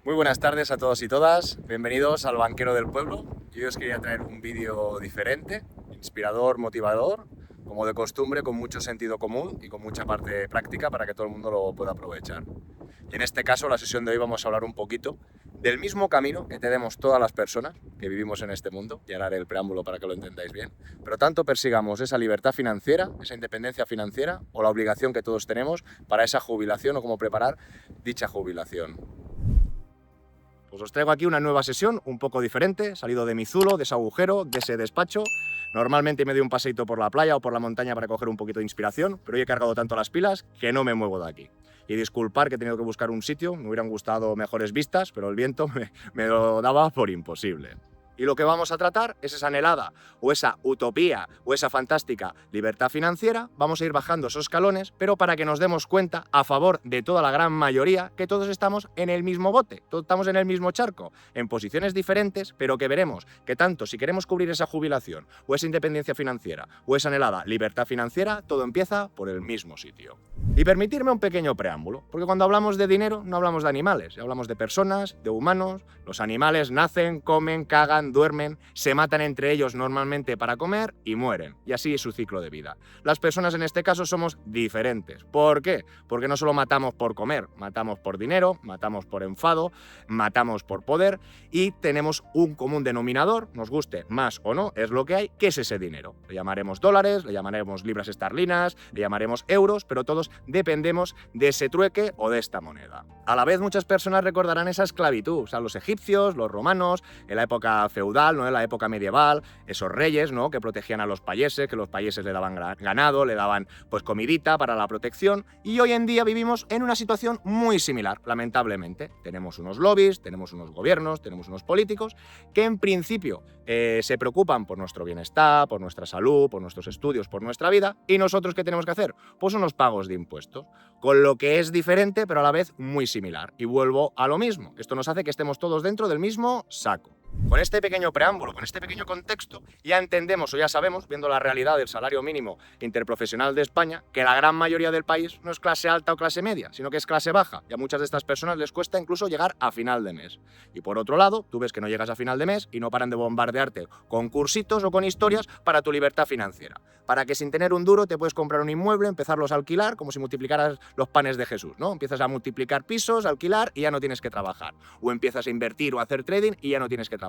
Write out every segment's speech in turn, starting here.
Muy buenas tardes a todos y todas, bienvenidos al Banquero del Pueblo. Yo os quería traer un vídeo diferente, inspirador, motivador, como de costumbre, con mucho sentido común y con mucha parte práctica para que todo el mundo lo pueda aprovechar. Y en este caso, la sesión de hoy vamos a hablar un poquito del mismo camino que tenemos todas las personas que vivimos en este mundo, y ahora haré el preámbulo para que lo entendáis bien, pero tanto persigamos esa libertad financiera, esa independencia financiera o la obligación que todos tenemos para esa jubilación o cómo preparar dicha jubilación. Pues os traigo aquí una nueva sesión, un poco diferente, salido de mi zulo, de ese agujero, de ese despacho. Normalmente me doy un paseito por la playa o por la montaña para coger un poquito de inspiración, pero hoy he cargado tanto las pilas que no me muevo de aquí. Y disculpar que he tenido que buscar un sitio, me hubieran gustado mejores vistas, pero el viento me lo daba por imposible. Y lo que vamos a tratar es esa anhelada o esa utopía o esa fantástica libertad financiera. Vamos a ir bajando esos escalones, pero para que nos demos cuenta, a favor de toda la gran mayoría, que todos estamos en el mismo bote, todos estamos en el mismo charco, en posiciones diferentes, pero que veremos que tanto si queremos cubrir esa jubilación o esa independencia financiera o esa anhelada libertad financiera, todo empieza por el mismo sitio. Y permitirme un pequeño preámbulo, porque cuando hablamos de dinero no hablamos de animales, hablamos de personas, de humanos. Los animales nacen, comen, cagan, duermen, se matan entre ellos normalmente para comer y mueren. Y así es su ciclo de vida. Las personas en este caso somos diferentes. ¿Por qué? Porque no solo matamos por comer, matamos por dinero, matamos por enfado, matamos por poder y tenemos un común denominador, nos guste más o no, es lo que hay, que es ese dinero. Le llamaremos dólares, le llamaremos libras esterlinas, le llamaremos euros, pero todos dependemos de ese trueque o de esta moneda. A la vez muchas personas recordarán esa esclavitud, o sea, los egipcios, los romanos, en la época feudal, ¿no? En la época medieval, esos reyes, ¿no? Que protegían a los payeses, que los payeses le daban ganado, le daban pues comidita para la protección, y hoy en día vivimos en una situación muy similar, lamentablemente. Tenemos unos lobbies, tenemos unos gobiernos, tenemos unos políticos que en principio se preocupan por nuestro bienestar, por nuestra salud, por nuestros estudios, por nuestra vida, y nosotros ¿qué tenemos que hacer? Pues unos pagos de impuestos, con lo que es diferente pero a la vez muy similar. Y vuelvo a lo mismo, esto nos hace que estemos todos dentro del mismo saco. Con este pequeño preámbulo, con este pequeño contexto, ya entendemos o ya sabemos, viendo la realidad del salario mínimo interprofesional de España, que la gran mayoría del país no es clase alta o clase media, sino que es clase baja, y a muchas de estas personas les cuesta incluso llegar a final de mes. Y por otro lado, tú ves que no llegas a final de mes y no paran de bombardearte con cursitos o con historias para tu libertad financiera, para que sin tener un duro te puedes comprar un inmueble, empezarlos a alquilar, como si multiplicaras los panes de Jesús, ¿no? Empiezas a multiplicar pisos, alquilar y ya no tienes que trabajar. O empiezas a invertir o a hacer trading y ya no tienes que trabajar.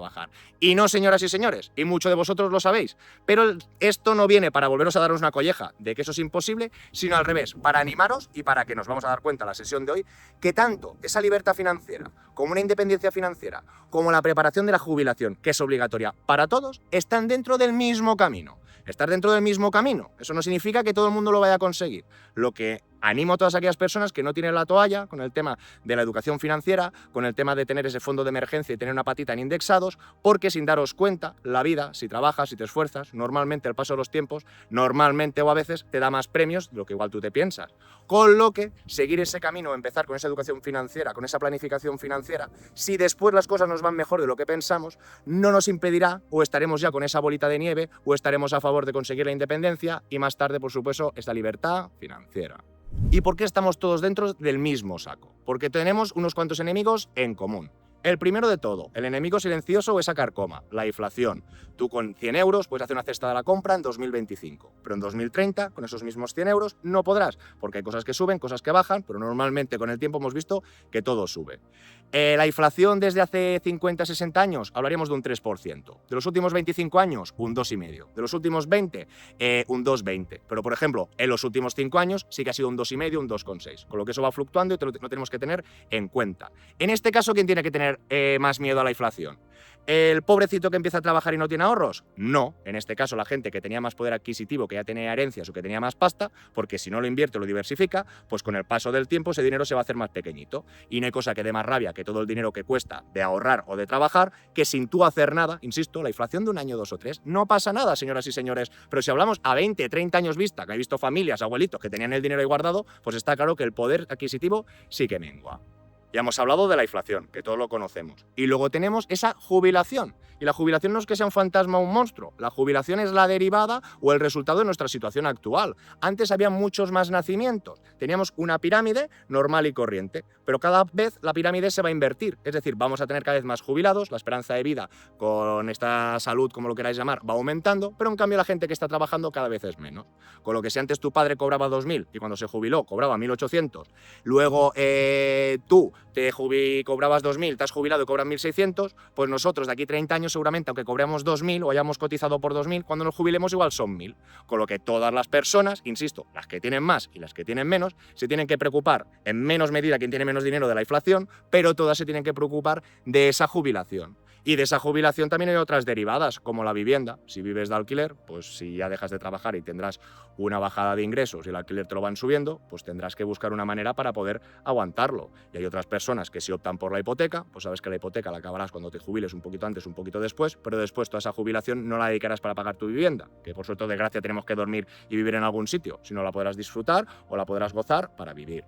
Y no, señoras y señores, y muchos de vosotros lo sabéis, pero esto no viene para volveros a daros una colleja de que eso es imposible, sino al revés, para animaros y para que nos vamos a dar cuenta en la sesión de hoy que tanto esa libertad financiera como una independencia financiera, como la preparación de la jubilación, que es obligatoria para todos, están dentro del mismo camino. Estar dentro del mismo camino, eso no significa que todo el mundo lo vaya a conseguir. Lo que animo a todas aquellas personas que no tienen la toalla con el tema de la educación financiera, con el tema de tener ese fondo de emergencia y tener una patita en indexados, porque sin daros cuenta, la vida, si trabajas, si te esfuerzas, normalmente al paso de los tiempos, normalmente o a veces te da más premios de lo que igual tú te piensas. Con lo que seguir ese camino, empezar con esa educación financiera, con esa planificación financiera, si después las cosas nos van mejor de lo que pensamos, no nos impedirá o estaremos ya con esa bolita de nieve o estaremos a favor de conseguir la independencia y más tarde, por supuesto, esta libertad financiera. ¿Y por qué estamos todos dentro del mismo saco? Porque tenemos unos cuantos enemigos en común. El primero de todo, el enemigo silencioso o esa carcoma, la inflación. Tú con 100 euros puedes hacer una cesta de la compra en 2025, pero en 2030, con esos mismos 100 euros, no podrás, porque hay cosas que suben, cosas que bajan, pero normalmente con el tiempo hemos visto que todo sube. La inflación desde hace 50, 60 años, hablaríamos de un 3%. De los últimos 25 años, un 2,5%. De los últimos 20, un 2,20%. Pero, por ejemplo, en los últimos 5 años sí que ha sido un 2,5%, un 2,6%. Con lo que eso va fluctuando y lo tenemos que tener en cuenta. En este caso, ¿quién tiene que tener más miedo a la inflación? ¿El pobrecito que empieza a trabajar y no tiene ahorros? No. En este caso, la gente que tenía más poder adquisitivo, que ya tenía herencias o que tenía más pasta, porque si no lo invierte o lo diversifica, pues con el paso del tiempo ese dinero se va a hacer más pequeñito. Y no hay cosa que dé más rabia que todo el dinero que cuesta de ahorrar o de trabajar, que sin tú hacer nada, insisto, la inflación de un año, 2 o 3, no pasa nada, señoras y señores. Pero si hablamos a 20, 30 años vista, que he visto familias, abuelitos que tenían el dinero ahí guardado, pues está claro que el poder adquisitivo sí que mengua. Ya hemos hablado de la inflación, que todos lo conocemos. Y luego tenemos esa jubilación. Y la jubilación no es que sea un fantasma o un monstruo. La jubilación es la derivada o el resultado de nuestra situación actual. Antes había muchos más nacimientos. Teníamos una pirámide normal y corriente. Pero cada vez la pirámide se va a invertir. Es decir, vamos a tener cada vez más jubilados. La esperanza de vida con esta salud, como lo queráis llamar, va aumentando. Pero en cambio la gente que está trabajando cada vez es menos. Con lo que si antes tu padre cobraba 2.000 y cuando se jubiló cobraba 1.800, luego tú cobrabas 2.000, te has jubilado y cobras 1.600, pues nosotros de aquí 30 años seguramente, aunque cobremos 2.000 o hayamos cotizado por 2.000, cuando nos jubilemos igual son 1.000. Con lo que todas las personas, insisto, las que tienen más y las que tienen menos, se tienen que preocupar en menos medida quien tiene menos dinero de la inflación, pero todas se tienen que preocupar de esa jubilación. Y de esa jubilación también hay otras derivadas, como la vivienda. Si vives de alquiler, pues si ya dejas de trabajar y tendrás una bajada de ingresos y el alquiler te lo van subiendo, pues tendrás que buscar una manera para poder aguantarlo. Y hay otras personas que si optan por la hipoteca, pues sabes que la hipoteca la acabarás cuando te jubiles un poquito antes, un poquito después, pero después toda esa jubilación no la dedicarás para pagar tu vivienda, que por suerte o desgracia tenemos que dormir y vivir en algún sitio, sino la podrás disfrutar o la podrás gozar para vivir.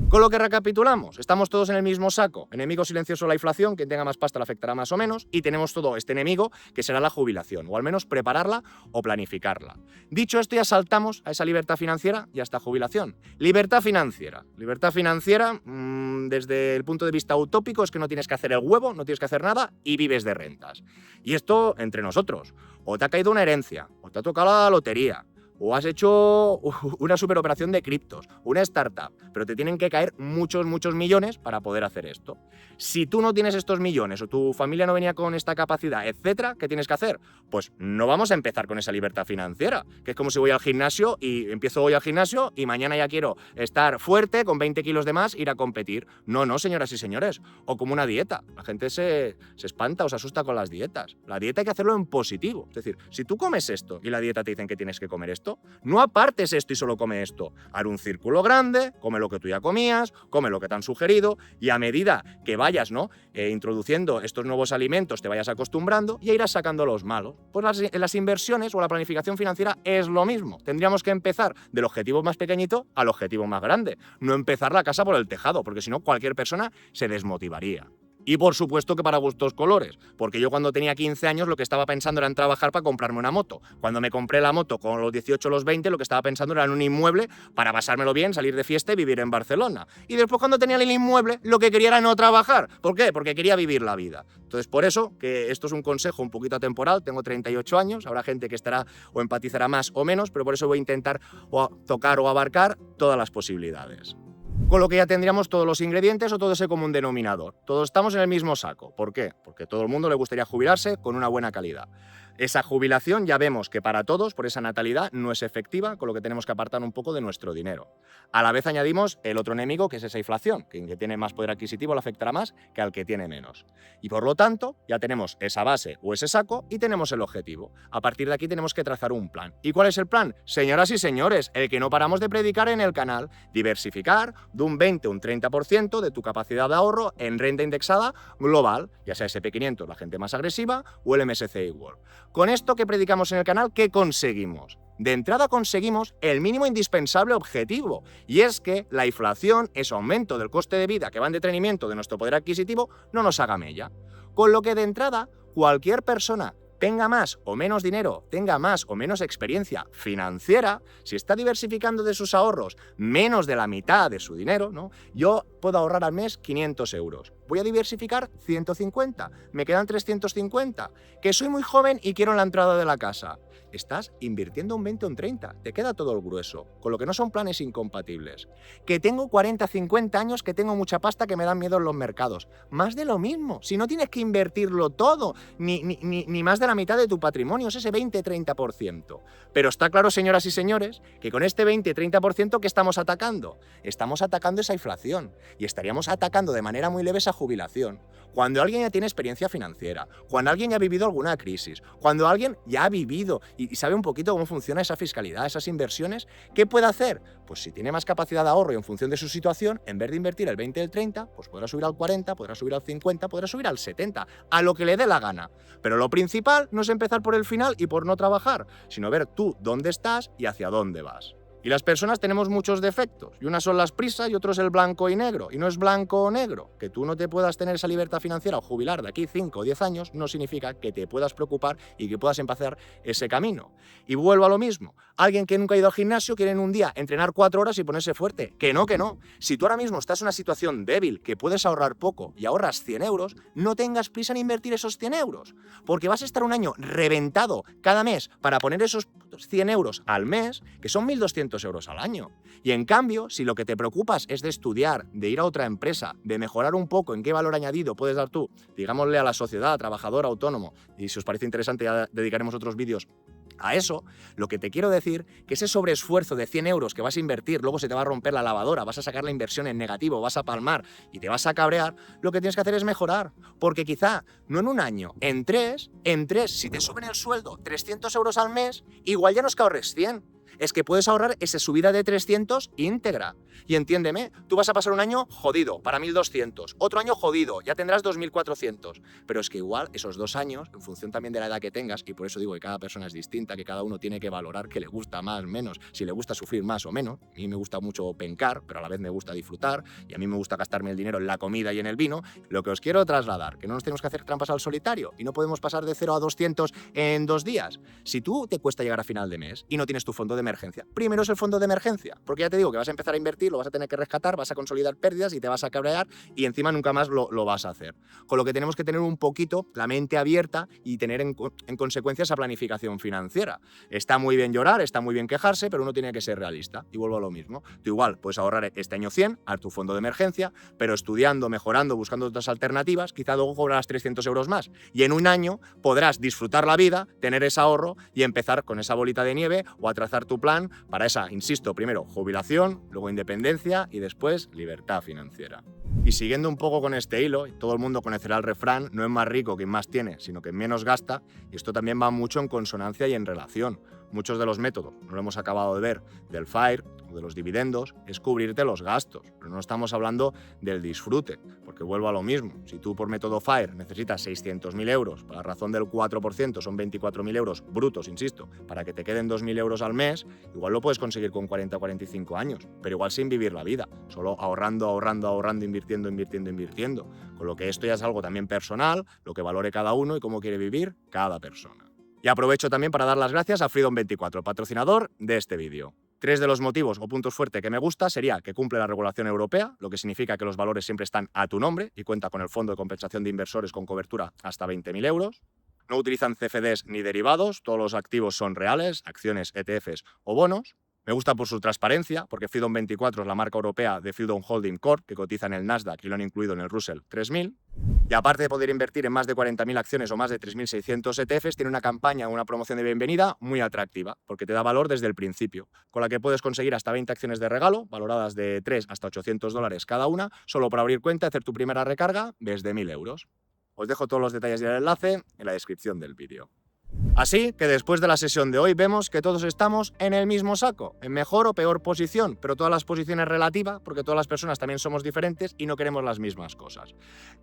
Con lo que recapitulamos, estamos todos en el mismo saco. Enemigo silencioso la inflación, quien tenga más pasta le afectará más o menos, y tenemos todo este enemigo que será la jubilación, o al menos prepararla o planificarla. Dicho esto, ya saltamos a esa libertad financiera y a esta jubilación. Libertad financiera. Libertad financiera, desde el punto de vista utópico, es que no tienes que hacer el huevo, no tienes que hacer nada y vives de rentas. Y esto entre nosotros. O te ha caído una herencia, o te ha tocado la lotería, o has hecho una superoperación de criptos, una startup, pero te tienen que caer muchos millones para poder hacer esto. Si tú no tienes estos millones o tu familia no venía con esta capacidad, etcétera, ¿qué tienes que hacer? Pues no vamos a empezar con esa libertad financiera, que es como si voy al gimnasio y empiezo hoy al gimnasio y mañana ya quiero estar fuerte, con 20 kilos de más, ir a competir. No, señoras y señores. O como una dieta. La gente se espanta o se asusta con las dietas. La dieta hay que hacerlo en positivo. Es decir, si tú comes esto y la dieta te dicen que tienes que comer esto, no apartes esto y solo come esto. Haz un círculo grande, come lo que tú ya comías, come lo que te han sugerido y a medida que vayas introduciendo estos nuevos alimentos, te vayas acostumbrando y irás sacando los malos. Pues las inversiones o la planificación financiera es lo mismo. Tendríamos que empezar del objetivo más pequeñito al objetivo más grande. No empezar la casa por el tejado, porque si no cualquier persona se desmotivaría. Y por supuesto que para gustos colores, porque yo cuando tenía 15 años lo que estaba pensando era en trabajar para comprarme una moto. Cuando me compré la moto con los 18 o los 20, lo que estaba pensando era en un inmueble para pasármelo bien, salir de fiesta y vivir en Barcelona. Y después cuando tenía el inmueble lo que quería era no trabajar. ¿Por qué? Porque quería vivir la vida. Entonces por eso, que esto es un consejo un poquito atemporal, tengo 38 años, habrá gente que estará o empatizará más o menos, pero por eso voy a intentar tocar o abarcar todas las posibilidades. Con lo que ya tendríamos todos los ingredientes o todo ese común denominador. Todos estamos en el mismo saco. ¿Por qué? Porque a todo el mundo le gustaría jubilarse con una buena calidad. Esa jubilación ya vemos que para todos, por esa natalidad, no es efectiva, con lo que tenemos que apartar un poco de nuestro dinero. A la vez añadimos el otro enemigo, que es esa inflación, que quien tiene más poder adquisitivo le afectará más que al que tiene menos. Y por lo tanto, ya tenemos esa base o ese saco y tenemos el objetivo. A partir de aquí tenemos que trazar un plan. ¿Y cuál es el plan? Señoras y señores, el que no paramos de predicar en el canal, diversificar de un 20 o un 30% de tu capacidad de ahorro en renta indexada global, ya sea SP500, la gente más agresiva, o el MSCI World. Con esto que predicamos en el canal, ¿qué conseguimos? De entrada conseguimos el mínimo indispensable objetivo, y es que la inflación, ese aumento del coste de vida que va en detrimento de nuestro poder adquisitivo, no nos haga mella. Con lo que de entrada, cualquier persona tenga más o menos dinero, tenga más o menos experiencia financiera, si está diversificando de sus ahorros menos de la mitad de su dinero, ¿no? Yo puedo ahorrar al mes 500 euros. Voy a diversificar 150, me quedan 350. Que soy muy joven y quiero la entrada de la casa. Estás invirtiendo un 20 o un 30, te queda todo el grueso, con lo que no son planes incompatibles. Que tengo 40, 50 años, que tengo mucha pasta, que me dan miedo en los mercados. Más de lo mismo, si no tienes que invertirlo todo, ni más de la mitad de tu patrimonio, es ese 20-30%. Pero está claro, señoras y señores, que con este 20-30%, ¿qué estamos atacando? Estamos atacando esa inflación y estaríamos atacando de manera muy leve esa jubilación. Cuando alguien ya tiene experiencia financiera, cuando alguien ya ha vivido alguna crisis, cuando alguien ya ha vivido y sabe un poquito cómo funciona esa fiscalidad, esas inversiones, ¿qué puede hacer? Pues si tiene más capacidad de ahorro y en función de su situación, en vez de invertir el 20 o el 30, pues podrá subir al 40, podrá subir al 50, podrá subir al 70, a lo que le dé la gana. Pero lo principal no es empezar por el final y por no trabajar, sino ver tú dónde estás y hacia dónde vas. Y las personas tenemos muchos defectos, y unas son las prisas y otros el blanco y negro, y no es blanco o negro. Que tú no te puedas tener esa libertad financiera o jubilar de aquí 5 o 10 años no significa que te puedas preocupar y que puedas empezar ese camino. Y vuelvo a lo mismo, alguien que nunca ha ido al gimnasio quiere en un día entrenar 4 horas y ponerse fuerte. Que no, que no. Si tú ahora mismo estás en una situación débil, que puedes ahorrar poco y ahorras 100 euros, no tengas prisa en invertir esos 100 euros, porque vas a estar un año reventado cada mes para poner esos 100 euros al mes, que son 1.200 euros al año. Y en cambio, si lo que te preocupas es de estudiar, de ir a otra empresa, de mejorar un poco en qué valor añadido puedes dar tú, digámosle a la sociedad, trabajador, autónomo, y si os parece interesante ya dedicaremos otros vídeos a eso, lo que te quiero decir que ese sobreesfuerzo de 100 euros que vas a invertir, luego se te va a romper la lavadora, vas a sacar la inversión en negativo, vas a palmar y te vas a cabrear, lo que tienes que hacer es mejorar. Porque quizá, no en un año, en tres, si te suben el sueldo 300 euros al mes, igual ya no es que ahorres 100. Es que puedes ahorrar esa subida de 300 íntegra. Y entiéndeme, tú vas a pasar un año jodido, para 1.200, otro año jodido, ya tendrás 2.400. Pero es que igual esos 2 años, en función también de la edad que tengas, y por eso digo que cada persona es distinta, que cada uno tiene que valorar qué le gusta más, menos, si le gusta sufrir más o menos. A mí me gusta mucho pencar, pero a la vez me gusta disfrutar, y a mí me gusta gastarme el dinero en la comida y en el vino. Lo que os quiero trasladar, que no nos tenemos que hacer trampas al solitario, y no podemos pasar de 0 a 200 en 2 días. Si tú te cuesta llegar a final de mes y no tienes tu fondo de emergencia, primero es el fondo de emergencia, porque ya te digo que vas a empezar a invertir, lo vas a tener que rescatar, vas a consolidar pérdidas y te vas a cabrear y encima nunca más lo vas a hacer. Con lo que tenemos que tener un poquito la mente abierta y tener en consecuencia esa planificación financiera. Está muy bien llorar, está muy bien quejarse, pero uno tiene que ser realista. Y vuelvo a lo mismo. Tú igual puedes ahorrar este año 100 a tu fondo de emergencia, pero estudiando, mejorando, buscando otras alternativas, quizá luego cobrarás 300 euros más. Y en un año podrás disfrutar la vida, tener ese ahorro y empezar con esa bolita de nieve o a trazar tu plan para esa, insisto, primero jubilación, luego independencia y después libertad financiera. Y siguiendo un poco con este hilo, todo el mundo conocerá el refrán, no es más rico quien más tiene, sino que menos gasta, y esto también va mucho en consonancia y en relación. Muchos de los métodos, no lo hemos acabado de ver, del FIRE o de los dividendos, es cubrirte los gastos, pero no estamos hablando del disfrute, porque vuelvo a lo mismo. Si tú por método FIRE necesitas 600.000 euros, por la razón del 4% son 24.000 euros brutos, insisto, para que te queden 2.000 euros al mes, igual lo puedes conseguir con 40 o 45 años, pero igual sin vivir la vida, solo ahorrando, invirtiendo. Con lo que esto ya es algo también personal, lo que valore cada uno y cómo quiere vivir cada persona. Y aprovecho también para dar las gracias a Freedom24, patrocinador de este vídeo. 3 de los motivos o puntos fuertes que me gusta sería que cumple la regulación europea, lo que significa que los valores siempre están a tu nombre y cuenta con el Fondo de Compensación de Inversores con cobertura hasta 20.000 euros. No utilizan CFDs ni derivados, todos los activos son reales, acciones, ETFs o bonos. Me gusta por su transparencia, porque Freedom24 es la marca europea de Freedom Holding Corp, que cotiza en el Nasdaq y lo han incluido en el Russell 3000. Y aparte de poder invertir en más de 40.000 acciones o más de 3.600 ETFs, tiene una campaña o una promoción de bienvenida muy atractiva, porque te da valor desde el principio, con la que puedes conseguir hasta 20 acciones de regalo, valoradas de 3 hasta 800 dólares cada una, solo por abrir cuenta y hacer tu primera recarga desde 1.000 euros. Os dejo todos los detalles y el enlace en la descripción del vídeo. Así que después de la sesión de hoy vemos que todos estamos en el mismo saco, en mejor o peor posición, pero todas las posiciones relativas, porque todas las personas también somos diferentes y no queremos las mismas cosas.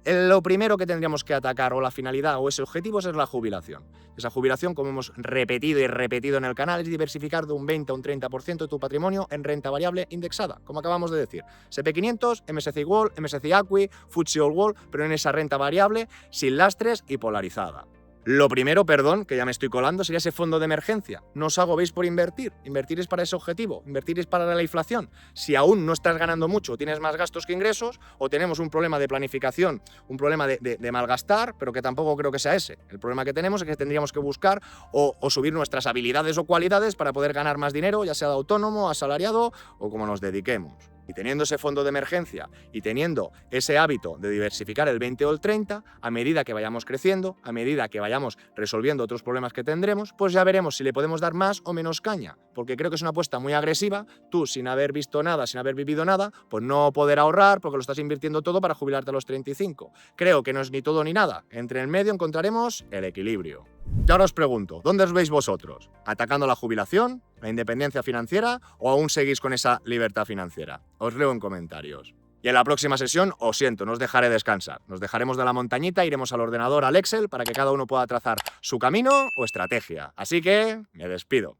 Lo primero que tendríamos que atacar, o la finalidad o ese objetivo, es la jubilación. Esa jubilación, como hemos repetido y repetido en el canal, es diversificar de un 20 a un 30% de tu patrimonio en renta variable indexada, como acabamos de decir. SP500, MSCI World, MSCI ACWI, FTSE All World, pero en esa renta variable, sin lastres y polarizada. Lo primero, perdón, que ya me estoy colando, sería ese fondo de emergencia. No os agobiéis por invertir. Invertir es para ese objetivo. Invertir es para la inflación. Si aún no estás ganando mucho, tienes más gastos que ingresos, o tenemos un problema de planificación, un problema de malgastar, pero que tampoco creo que sea ese. El problema que tenemos es que tendríamos que buscar o subir nuestras habilidades o cualidades para poder ganar más dinero, ya sea de autónomo, asalariado o como nos dediquemos. Y teniendo ese fondo de emergencia y teniendo ese hábito de diversificar el 20 o el 30, a medida que vayamos creciendo, a medida que vayamos resolviendo otros problemas que tendremos, pues ya veremos si le podemos dar más o menos caña. Porque creo que es una apuesta muy agresiva, tú sin haber visto nada, sin haber vivido nada, pues no poder ahorrar porque lo estás invirtiendo todo para jubilarte a los 35. Creo que no es ni todo ni nada. Entre el medio encontraremos el equilibrio. Y ahora os pregunto, ¿dónde os veis vosotros? ¿Atacando la jubilación, la independencia financiera o aún seguís con esa libertad financiera? Os leo en comentarios. Y en la próxima sesión, os siento, no os dejaré descansar. Nos dejaremos de la montañita, iremos al ordenador, al Excel, para que cada uno pueda trazar su camino o estrategia. Así que me despido.